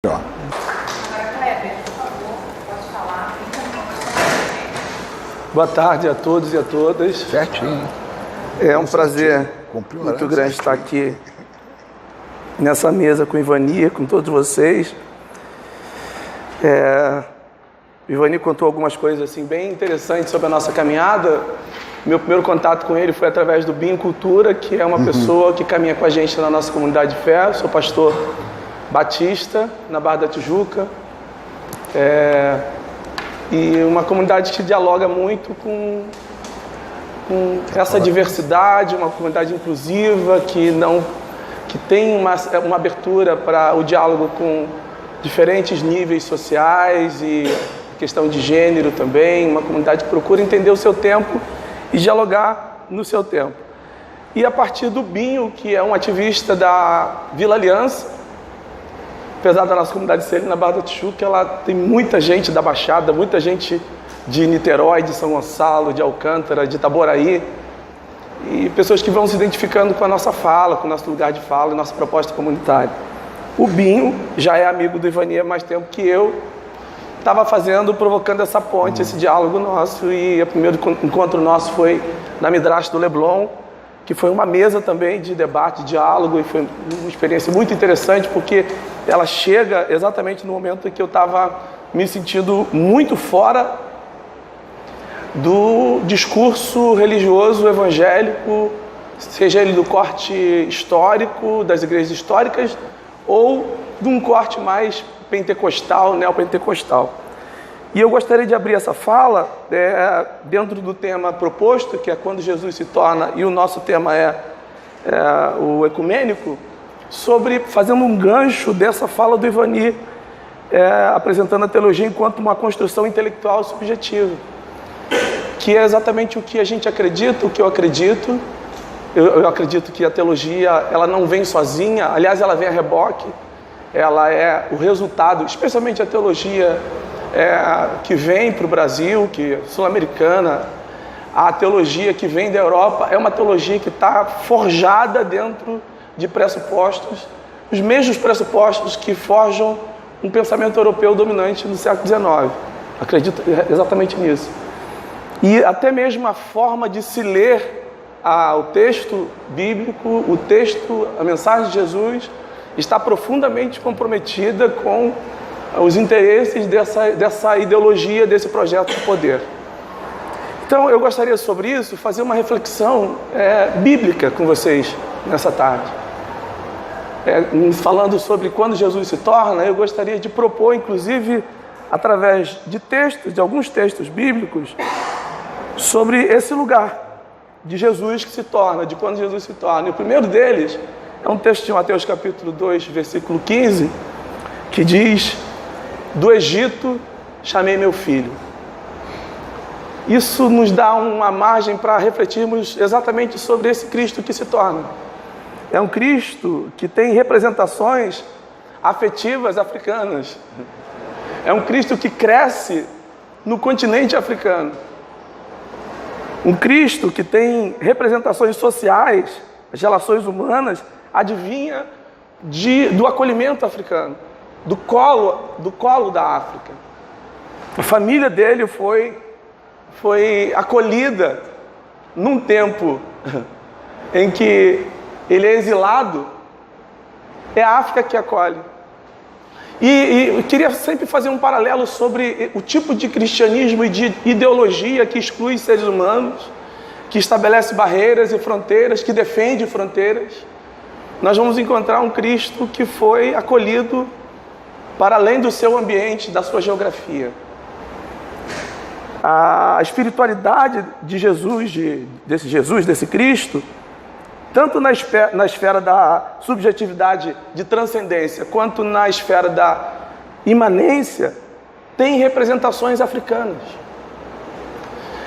Agora, Kleber, por favor, pode falar. Boa tarde a todos e a todas. certinho. É um prazer Cumpriu o muito horário grande estar aqui nessa mesa com Ivani, com todos vocês. Ivani contou algumas coisas assim bem interessantes sobre a nossa caminhada. Meu primeiro contato com ele foi através do Binho Cultura, que é uma pessoa que caminha com a gente na nossa comunidade de fé. Eu sou pastor batista, na Barra da Tijuca. E uma comunidade que dialoga muito com essa diversidade, uma comunidade inclusiva, que tem uma abertura para o diálogo com diferentes níveis sociais e questão de gênero também, uma comunidade que procura entender o seu tempo e dialogar no seu tempo. E a partir do Binho, que é um ativista da Vila Aliança, apesar da nossa comunidade ser ali na Barra da Tijuca, ela tem muita gente da Baixada, muita gente de Niterói, de São Gonçalo, de Alcântara, de Itaboraí, e pessoas que vão se identificando com a nossa fala, com o nosso lugar de fala, nossa proposta comunitária. O Binho já é amigo do Ivani há mais tempo que eu, estava provocando essa ponte, esse diálogo nosso, e o primeiro encontro nosso foi na Midrash do Leblon, que foi uma mesa também de debate, de diálogo, e foi uma experiência muito interessante, porque ela chega exatamente no momento em que eu estava me sentindo muito fora do discurso religioso evangélico, seja ele do corte histórico, das igrejas históricas, ou de um corte mais pentecostal, neopentecostal. E eu gostaria de abrir essa fala dentro do tema proposto, que é quando Jesus se torna, e o nosso tema é o ecumênico, fazendo um gancho dessa fala do Ivani, apresentando a teologia enquanto uma construção intelectual subjetiva, que é exatamente o que a gente acredita, o que eu acredito. Eu acredito que a teologia ela não vem sozinha, aliás, ela vem a reboque, ela é o resultado, especialmente a teologia que vem para o Brasil, que é sul-americana, a teologia que vem da Europa, é uma teologia que está forjada dentro de pressupostos, os mesmos pressupostos que forjam um pensamento europeu dominante no século XIX. Acredito exatamente nisso. E até mesmo a forma de se ler o texto bíblico, a mensagem de Jesus, está profundamente comprometida com os interesses dessa ideologia, desse projeto de poder. Então, eu gostaria sobre isso fazer uma reflexão bíblica com vocês nessa tarde. Falando sobre quando Jesus se torna, eu gostaria de propor, inclusive, através de alguns textos bíblicos, sobre esse lugar de Jesus que se torna, de quando Jesus se torna. E o primeiro deles é um texto de Mateus capítulo 2, versículo 15, que diz: do Egito chamei meu filho. Isso nos dá uma margem para refletirmos exatamente sobre esse Cristo que se torna. É um Cristo que tem representações afetivas africanas. É um Cristo que cresce no continente africano. Um Cristo que tem representações sociais, as relações humanas, advinha do acolhimento africano, do colo da África. A família dele foi acolhida num tempo em que ele é exilado, é a África que acolhe. E eu queria sempre fazer um paralelo sobre o tipo de cristianismo e de ideologia que exclui seres humanos, que estabelece barreiras e fronteiras, que defende fronteiras. Nós vamos encontrar um Cristo que foi acolhido para além do seu ambiente, da sua geografia. A espiritualidade de Jesus, desse Cristo, tanto na esfera da subjetividade de transcendência, quanto na esfera da imanência, tem representações africanas.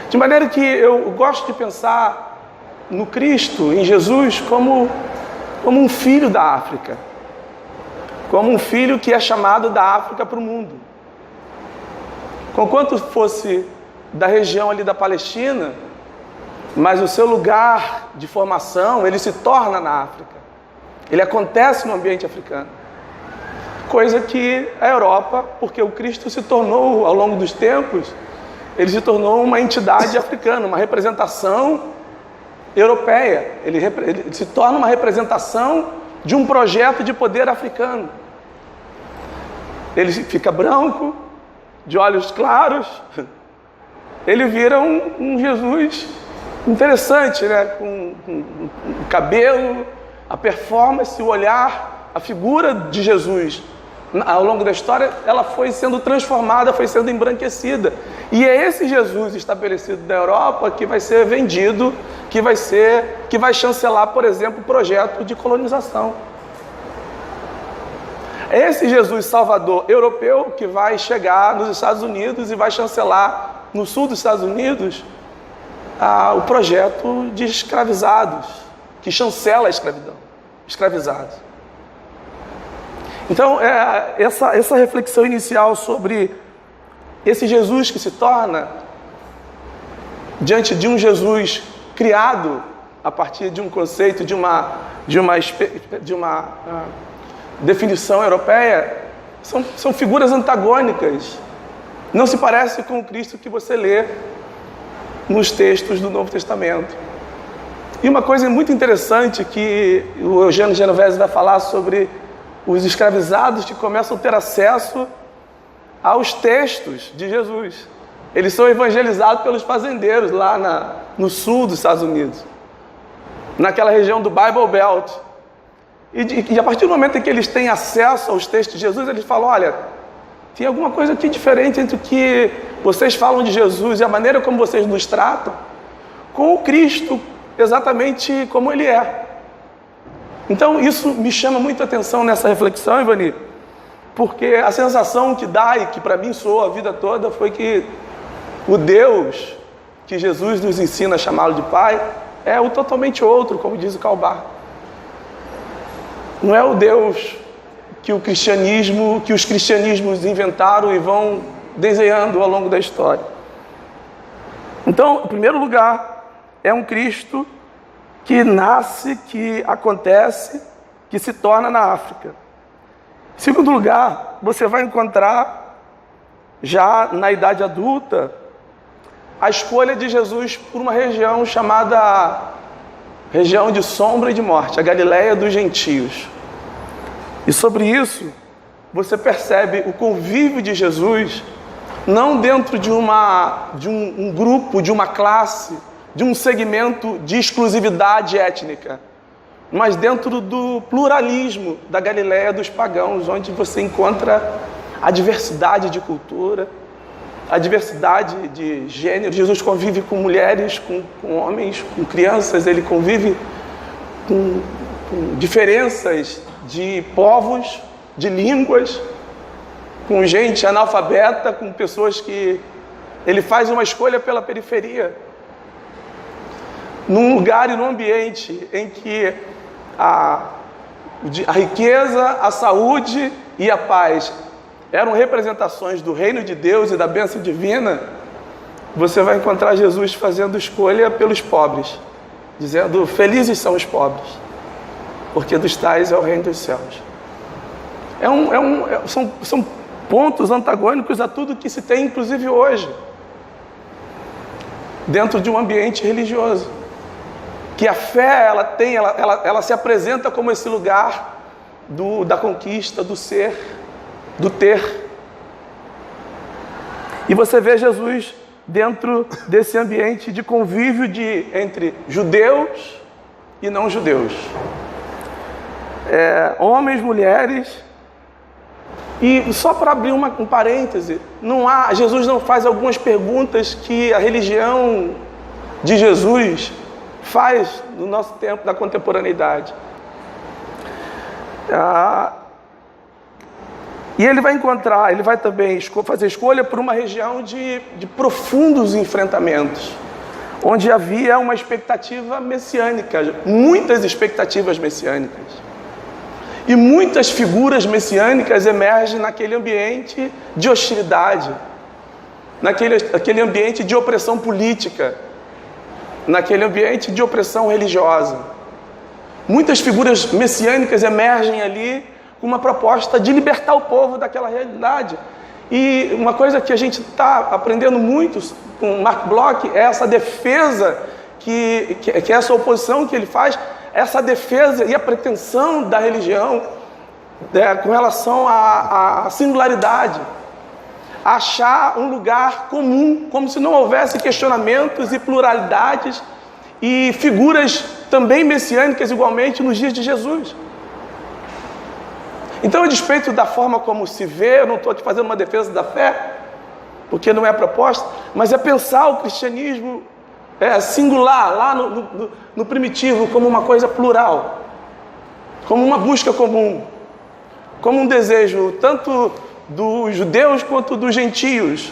De maneira que eu gosto de pensar no Cristo, em Jesus, como um filho da África. Como um filho que é chamado da África para o mundo. Conquanto fosse da região ali da Palestina, mas o seu lugar de formação, ele se torna na África. Ele acontece no ambiente africano. Coisa que a Europa, porque o Cristo se tornou, ao longo dos tempos, ele se tornou uma entidade africana, uma representação europeia. Ele se torna uma representação de um projeto de poder africano. Ele fica branco, de olhos claros, ele vira um Jesus interessante, né? Com o cabelo, a performance, o olhar, a figura de Jesus. Ao longo da história, ela foi sendo transformada, foi sendo embranquecida. E é esse Jesus estabelecido da Europa que vai ser vendido, que vai chancelar, por exemplo, o projeto de colonização. É esse Jesus Salvador europeu que vai chegar nos Estados Unidos e vai chancelar no sul dos Estados Unidos o projeto de escravizados, que chancela a escravidão, escravizados. Então, essa reflexão inicial sobre esse Jesus que se torna, diante de um Jesus criado a partir de um conceito, de uma definição europeia, são figuras antagônicas. Não se parece com o Cristo que você lê nos textos do Novo Testamento. E uma coisa muito interessante que o Eugênio Genovese vai falar sobre os escravizados que começam a ter acesso aos textos de Jesus. Eles são evangelizados pelos fazendeiros lá no sul dos Estados Unidos, naquela região do Bible Belt. E a partir do momento em que eles têm acesso aos textos de Jesus, eles falam: olha, tem alguma coisa aqui diferente entre o que vocês falam de Jesus e a maneira como vocês nos tratam, com o Cristo exatamente como Ele é. Então isso me chama muita atenção nessa reflexão, Ivani, porque a sensação que dá e que para mim soou a vida toda foi que o Deus que Jesus nos ensina a chamá-lo de Pai é o totalmente outro, como diz o Karl Barth. Não é o Deus que os cristianismos inventaram e vão desenhando ao longo da história. Então, em primeiro lugar, é um Cristo que nasce, que acontece, que se torna na África. Em segundo lugar, você vai encontrar, já na idade adulta, a escolha de Jesus por uma região chamada região de sombra e de morte, a Galileia dos gentios. E sobre isso, você percebe o convívio de Jesus, não dentro de um grupo, de uma classe, de um segmento de exclusividade étnica, mas dentro do pluralismo da Galileia dos pagãos, onde você encontra a diversidade de cultura, a diversidade de gênero. Jesus convive com mulheres, com homens, com crianças, ele convive com diferenças de povos, de línguas, com gente analfabeta, com pessoas que ele faz uma escolha pela periferia, num lugar e num ambiente em que a riqueza, a saúde e a paz eram representações do reino de Deus e da bênção divina. Você vai encontrar Jesus fazendo escolha pelos pobres, dizendo: felizes são os pobres, porque dos tais é o reino dos céus. São pontos antagônicos a tudo que se tem, inclusive hoje, dentro de um ambiente religioso. Que a fé, ela se apresenta como esse lugar da conquista, do ser, do ter. E você vê Jesus dentro desse ambiente de convívio entre judeus e não judeus. Homens, mulheres. E só para abrir um parêntese, Jesus não faz algumas perguntas que a religião de Jesus faz no nosso tempo da contemporaneidade. E ele vai também fazer escolha por uma região de profundos enfrentamentos, onde havia uma expectativa messiânica, muitas expectativas messiânicas. E muitas figuras messiânicas emergem naquele ambiente de hostilidade, naquele ambiente de opressão política, naquele ambiente de opressão religiosa. Muitas figuras messiânicas emergem ali com uma proposta de libertar o povo daquela realidade. E uma coisa que a gente está aprendendo muito com Mark Bloch é essa defesa, que essa oposição que ele faz, essa defesa e a pretensão da religião com relação à singularidade, achar um lugar comum, como se não houvesse questionamentos e pluralidades e figuras também messiânicas igualmente nos dias de Jesus. Então, a despeito da forma como se vê, eu não estou aqui fazendo uma defesa da fé, porque não é a proposta, mas é pensar o cristianismo singular, lá no primitivo, como uma coisa plural, como uma busca comum, como um desejo tanto dos judeus quanto dos gentios,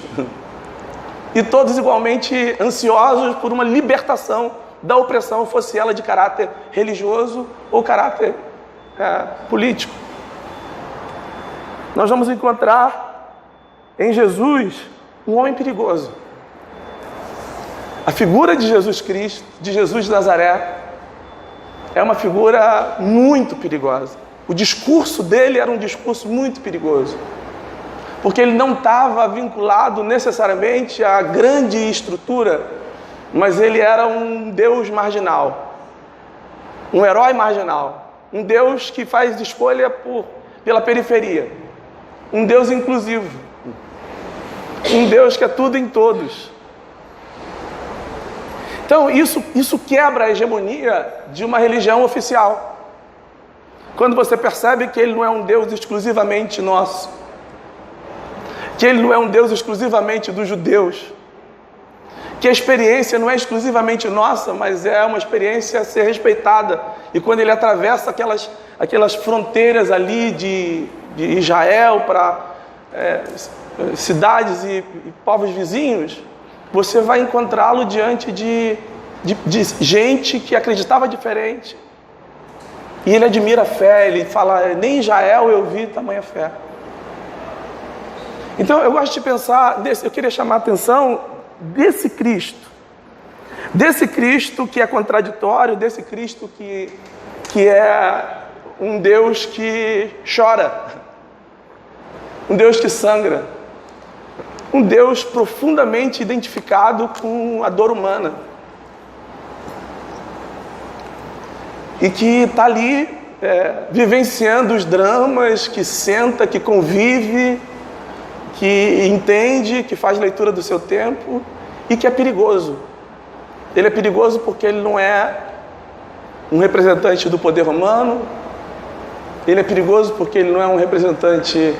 e todos igualmente ansiosos por uma libertação da opressão, fosse ela de caráter religioso ou caráter político. Nós vamos encontrar em Jesus um homem perigoso. A figura de Jesus Cristo, de Jesus de Nazaré, é uma figura muito perigosa. O discurso dele era um discurso muito perigoso, porque ele não estava vinculado necessariamente à grande estrutura, mas ele era um Deus marginal, um herói marginal, um Deus que faz escolha pela periferia, um Deus inclusivo, um Deus que é tudo em todos. Então isso quebra a hegemonia de uma religião oficial, quando você percebe que ele não é um Deus exclusivamente nosso, que ele não é um Deus exclusivamente dos judeus, que a experiência não é exclusivamente nossa, mas é uma experiência a ser respeitada. E quando ele atravessa aquelas fronteiras ali de Israel para cidades e povos vizinhos, você vai encontrá-lo diante de gente que acreditava diferente. E ele admira a fé, ele fala, nem em Israel eu vi tamanha fé. Então eu gosto de pensar, eu queria chamar a atenção desse Cristo que é contraditório, desse Cristo que é um Deus que chora, um Deus que sangra, um Deus profundamente identificado com a dor humana e que está ali vivenciando os dramas, que senta, que convive, que entende, que faz leitura do seu tempo e que é perigoso. Ele é perigoso porque ele não é um representante do poder romano, ele é perigoso porque ele não é um representante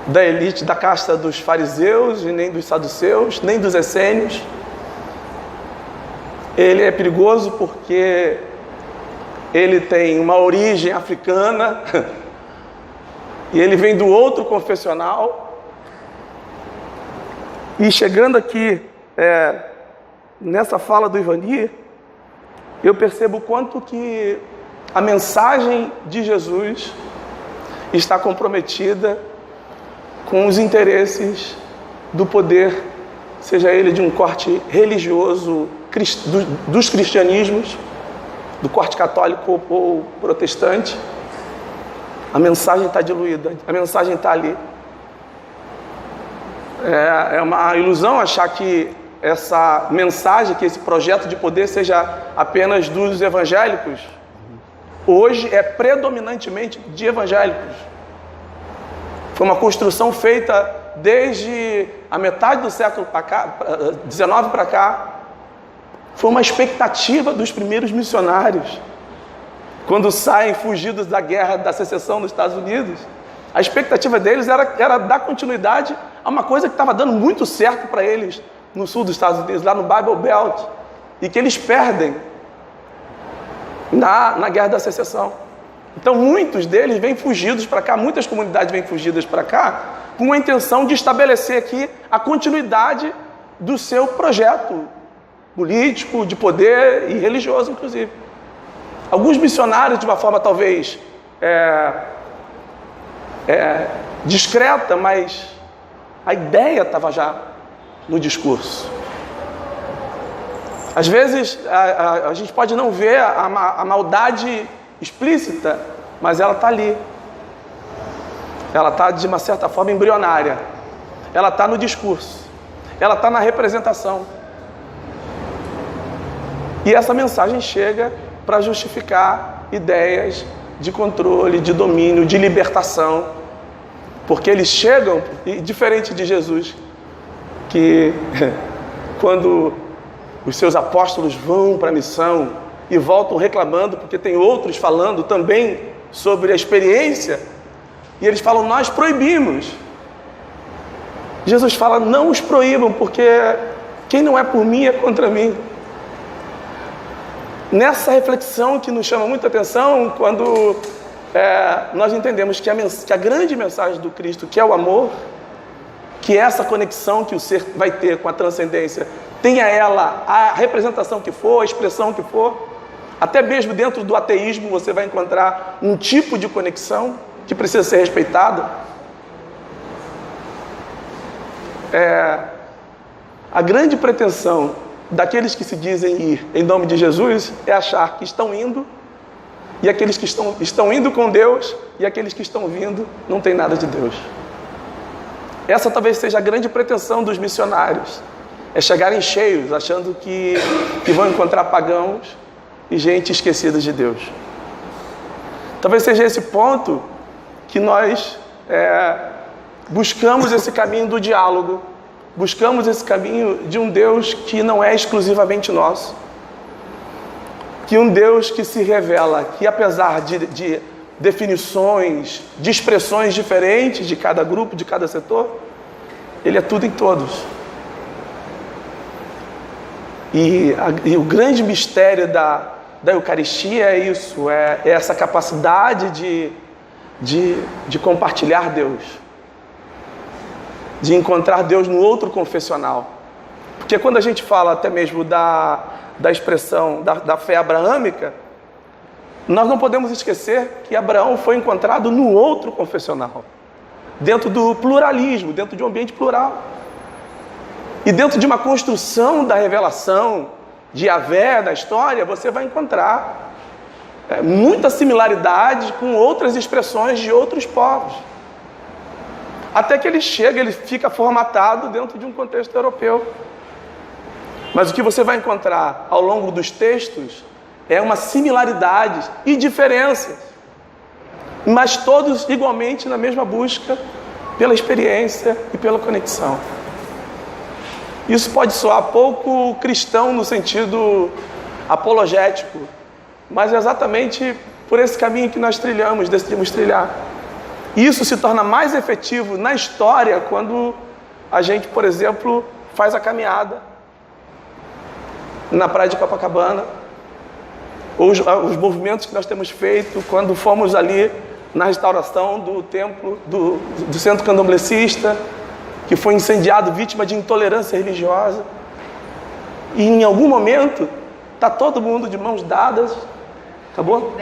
da elite, da casta dos fariseus, e nem dos saduceus, nem dos essênios. Ele é perigoso porque ele tem uma origem africana e ele vem do outro confessional. E chegando aqui nessa fala do Ivani, eu percebo o quanto que a mensagem de Jesus está comprometida com os interesses do poder, seja ele de um corte religioso dos cristianismos, do corte católico ou protestante. A mensagem está diluída, a mensagem está ali. É uma ilusão achar que essa mensagem, que esse projeto de poder seja apenas dos evangélicos. Hoje é predominantemente de evangélicos. Foi uma construção feita desde a metade do século XIX para cá. Foi uma expectativa dos primeiros missionários. Quando saem fugidos da guerra da secessão dos Estados Unidos, a expectativa deles era dar continuidade a uma coisa que estava dando muito certo para eles no sul dos Estados Unidos, lá no Bible Belt, e que eles perdem na guerra da secessão. Então muitos deles vêm fugidos para cá, muitas comunidades vêm fugidas para cá, com a intenção de estabelecer aqui a continuidade do seu projeto político, de poder e religioso, inclusive. Alguns missionários, de uma forma talvez discreta, mas a ideia estava já no discurso. Às vezes a gente pode não ver a maldade explícita, mas ela está ali. ela está, de uma certa forma, embrionária. Ela está no discurso. Ela está na representação. E essa mensagem chega para justificar ideias de controle, de domínio, de libertação. Porque eles chegam, e diferente de Jesus, que quando os seus apóstolos vão para a missão e voltam reclamando, porque tem outros falando também sobre a experiência, e eles falam, nós proibimos. Jesus fala, não os proíbam, porque quem não é por mim é contra mim. Nessa reflexão que nos chama muita atenção, quando nós entendemos que a grande mensagem do Cristo, que é o amor, que é essa conexão que o ser vai ter com a transcendência, tenha ela a representação que for, a expressão que for, até mesmo dentro do ateísmo você vai encontrar um tipo de conexão que precisa ser respeitada. A grande pretensão daqueles que se dizem ir em nome de Jesus é achar que estão indo, e aqueles que estão indo com Deus, e aqueles que estão vindo não tem nada de Deus. Essa talvez seja a grande pretensão dos missionários, é chegarem cheios, achando que vão encontrar pagãos e gente esquecida de Deus. Talvez seja esse ponto que nós buscamos esse caminho do diálogo, buscamos esse caminho de um Deus que não é exclusivamente nosso, que um Deus que se revela, que apesar de definições, de expressões diferentes de cada grupo, de cada setor, Ele é tudo em todos. E o grande mistério da Eucaristia é isso, é essa capacidade de compartilhar Deus, de encontrar Deus no outro confessional. Porque quando a gente fala até mesmo da expressão da fé abraâmica, nós não podemos esquecer que Abraão foi encontrado no outro confessional, dentro do pluralismo, dentro de um ambiente plural. E dentro de uma construção da revelação de Yahvé na história, você vai encontrar muita similaridade com outras expressões de outros povos. Até que ele chega, ele fica formatado dentro de um contexto europeu. Mas o que você vai encontrar ao longo dos textos é uma similaridade e diferenças, mas todos igualmente na mesma busca pela experiência e pela conexão. Isso pode soar pouco cristão no sentido apologético, mas é exatamente por esse caminho que nós decidimos trilhar. E isso se torna mais efetivo na história quando a gente, por exemplo, faz a caminhada na praia de Copacabana, ou os movimentos que nós temos feito quando fomos ali na restauração do templo do centro candomblessista, que foi incendiado, vítima de intolerância religiosa. E em algum momento está todo mundo de mãos dadas, acabou?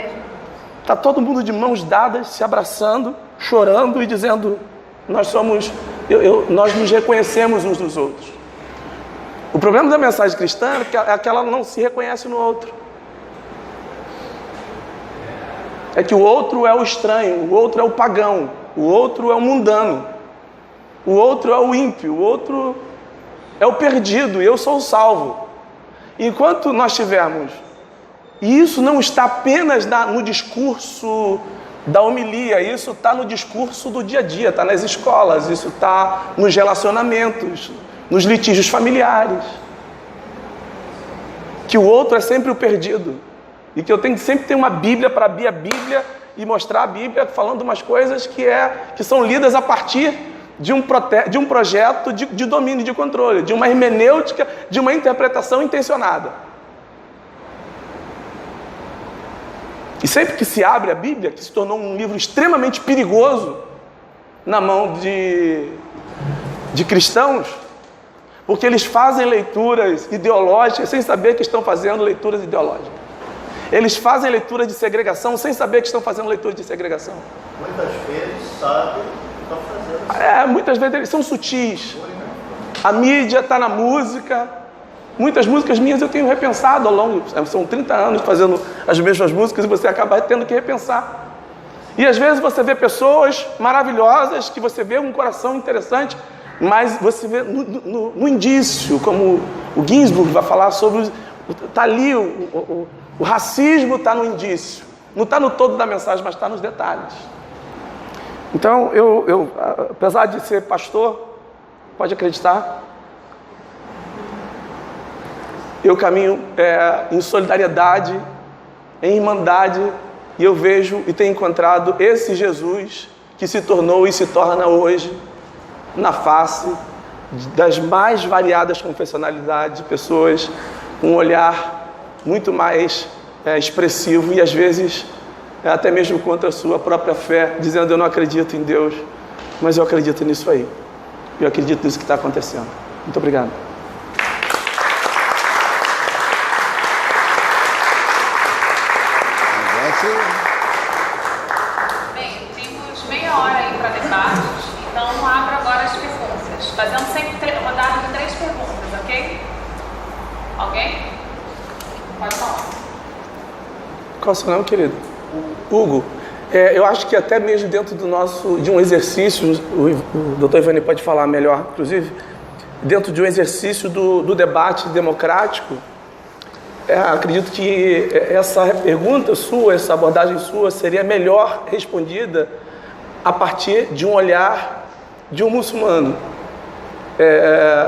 Está todo mundo de mãos dadas, se abraçando, chorando e dizendo, nós nos reconhecemos uns dos outros. O problema da mensagem cristã é que ela não se reconhece no outro. É que o outro é o estranho, o outro é o pagão, o outro é o mundano, o outro é o ímpio, o outro é o perdido e eu sou o salvo. Enquanto nós tivermos, e isso não está apenas no discurso da homilia, isso está no discurso do dia a dia, está nas escolas, isso está nos relacionamentos, nos litígios familiares, que o outro é sempre o perdido, e que eu tenho que sempre ter uma Bíblia para abrir a Bíblia e mostrar a Bíblia falando umas coisas que são lidas a partir de um projeto de domínio e de controle, de uma hermenêutica, de uma interpretação intencionada. E sempre que se abre a Bíblia, que se tornou um livro extremamente perigoso na mão de cristãos, porque eles fazem leituras ideológicas sem saber que estão fazendo leituras ideológicas. Eles fazem leitura de segregação sem saber que estão fazendo leitura de segregação. Muitas vezes sabem que estão fazendo. Muitas vezes eles são sutis. A mídia está na música. Muitas músicas minhas eu tenho repensado ao longo... São 30 anos fazendo as mesmas músicas e você acaba tendo que repensar. E às vezes você vê pessoas maravilhosas, que você vê um coração interessante, mas você vê no indício, como o Ginsburg vai falar sobre, está ali, o racismo está no indício. Não está no todo da mensagem, mas está nos detalhes. Então, eu, apesar de ser pastor, pode acreditar, eu caminho em solidariedade, em irmandade, e eu vejo e tenho encontrado esse Jesus que se tornou e se torna hoje na face das mais variadas confessionalidades, pessoas com um olhar muito mais expressivo e às vezes até mesmo contra a sua própria fé, dizendo: eu não acredito em Deus, mas eu acredito nisso aí. Eu acredito nisso que está acontecendo. Muito obrigado. Bem, temos meia hora aí para debates, então abro agora as perguntas, fazendo sempre rodada de 3 perguntas, ok? Alguém? Pode falar. Qual é o seu nome, querido? Hugo. Eu acho que até mesmo dentro de um exercício, o doutor Ivani pode falar melhor, inclusive, dentro de um exercício do debate democrático, acredito que essa pergunta sua, essa abordagem sua, seria melhor respondida a partir de um olhar de um muçulmano.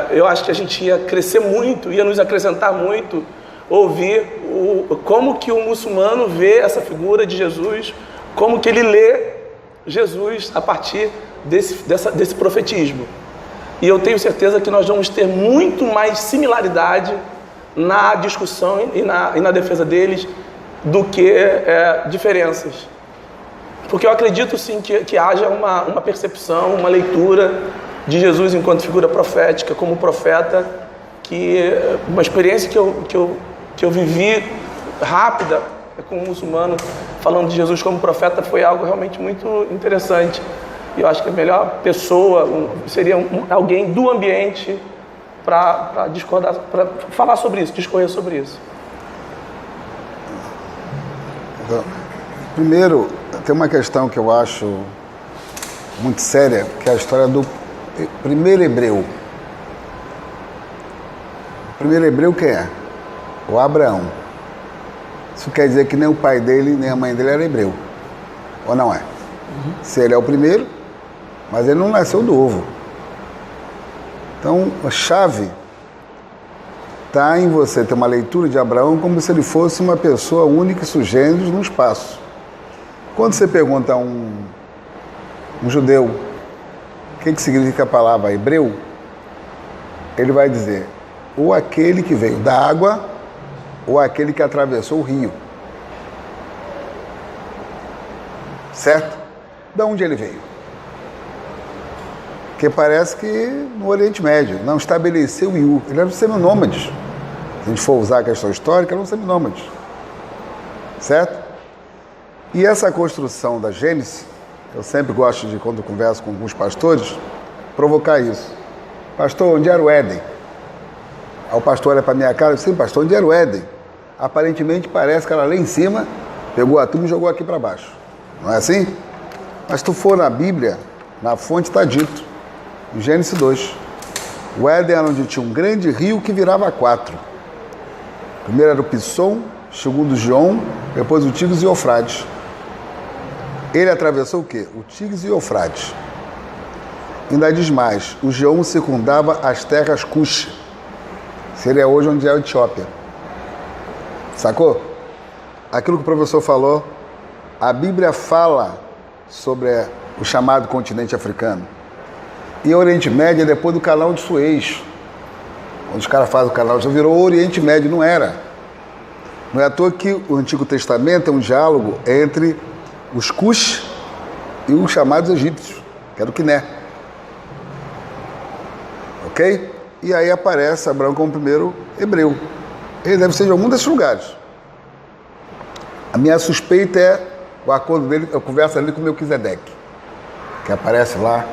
Eu acho que a gente ia crescer muito, ia nos acrescentar muito, ouvir como que o muçulmano vê essa figura de Jesus, como que ele lê Jesus a partir desse profetismo. E eu tenho certeza que nós vamos ter muito mais similaridade na discussão e na defesa deles do que diferenças. Porque eu acredito sim que haja uma percepção, uma leitura de Jesus enquanto figura profética, como profeta, que uma experiência que eu vivi rápida com um muçulmano falando de Jesus como profeta foi algo realmente muito interessante. E eu acho que a melhor pessoa seria alguém do ambiente para discordar, para falar sobre isso, discorrer sobre isso. Então, primeiro, tem uma questão que eu acho muito séria, que é a história do primeiro hebreu. O primeiro hebreu quem é? O Abraão. Isso quer dizer que nem o pai dele, nem a mãe dele era hebreu. Ou não é? Uhum. Se ele é o primeiro, mas ele não nasceu do ovo. Então, a chave está em você ter uma leitura de Abraão como se ele fosse uma pessoa única e sui generis no espaço. Quando você pergunta a um judeu o que significa a palavra hebreu, ele vai dizer ou aquele que veio da água ou aquele que atravessou o rio. Certo? De onde ele veio? Porque parece que no Oriente Médio não estabeleceu o Iu. Ele era um seminômade. Se a gente for usar a questão histórica, era um seminômade. Certo? E essa construção da Gênesis, eu sempre gosto de, quando eu converso com alguns pastores, provocar isso. Pastor, onde era o Éden? Aí o pastor olha para minha cara e diz: sim, pastor, onde era o Éden? Aparentemente parece que ela lá em cima pegou a turma e jogou aqui para baixo. Não é assim? Mas se tu for na Bíblia, na fonte está dito, em Gênesis 2. O Éden era onde tinha um grande rio que virava 4. Primeiro era o Pisson, segundo o Gion, depois o Tigres e o Eufrates. Ele atravessou o quê? O Tigres e o Eufrates. Ainda diz mais, o Gion circundava as terras Cush. Seria hoje onde é a Etiópia. Sacou? Aquilo que o professor falou, a Bíblia fala sobre o chamado continente africano. E o Oriente Médio é depois do canal de Suez. Quando os caras fazem o canal de Suez, virou Oriente Médio, não era. Não é à toa que o Antigo Testamento é um diálogo entre os Cush e os chamados egípcios, que era o Quiné. Ok? E aí aparece Abraão como primeiro hebreu. Ele deve ser de algum desses lugares. A minha suspeita é o acordo dele, eu converso ali com o Melquisedeque, que aparece lá,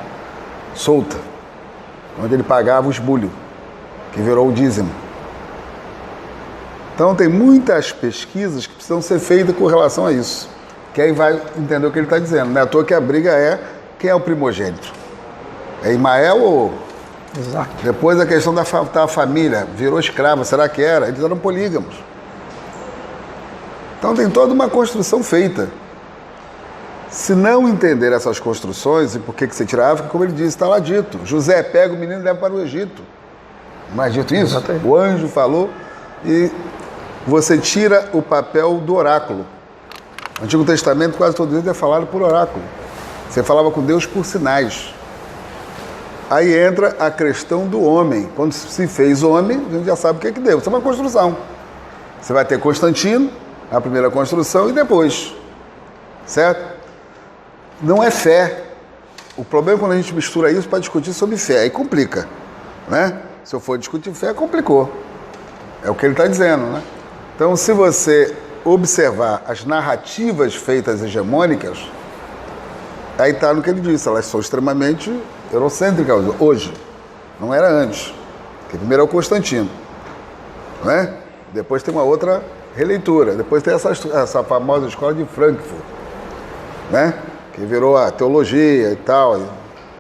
solta, onde ele pagava o esbulho, que virou o dízimo. Então tem muitas pesquisas que precisam ser feitas com relação a isso. que aí vai entender o que ele está dizendo. Não é à toa que a briga é quem é o primogênito. É Ismael ou... Exato. Depois a questão da família, virou escrava, será que era? Eles eram polígamos. Então tem toda uma construção feita. Se não entender essas construções e por que você tira a África, como ele disse, está lá dito. José pega o menino e leva para o Egito. Não é dito isso? Exatamente. O anjo falou e você tira o papel do oráculo. No Antigo Testamento quase todo dia é falado por oráculo. Você falava com Deus por sinais. Aí entra a questão do homem. Quando se fez homem, a gente já sabe o que é que deu. Isso é uma construção. Você vai ter Constantino, a primeira construção, e depois. Certo? Não é fé. O problema é quando a gente mistura isso para discutir sobre fé. Aí complica. Né? Se eu for discutir fé, complicou. É o que ele está dizendo. Né? Então, se você observar as narrativas feitas hegemônicas, aí está no que ele disse. Elas são extremamente eurocêntricas hoje. Não era antes. Porque primeiro é o Constantino. Né? Depois tem uma outra releitura. Depois tem essa famosa escola de Frankfurt. Né? Que virou a teologia e tal.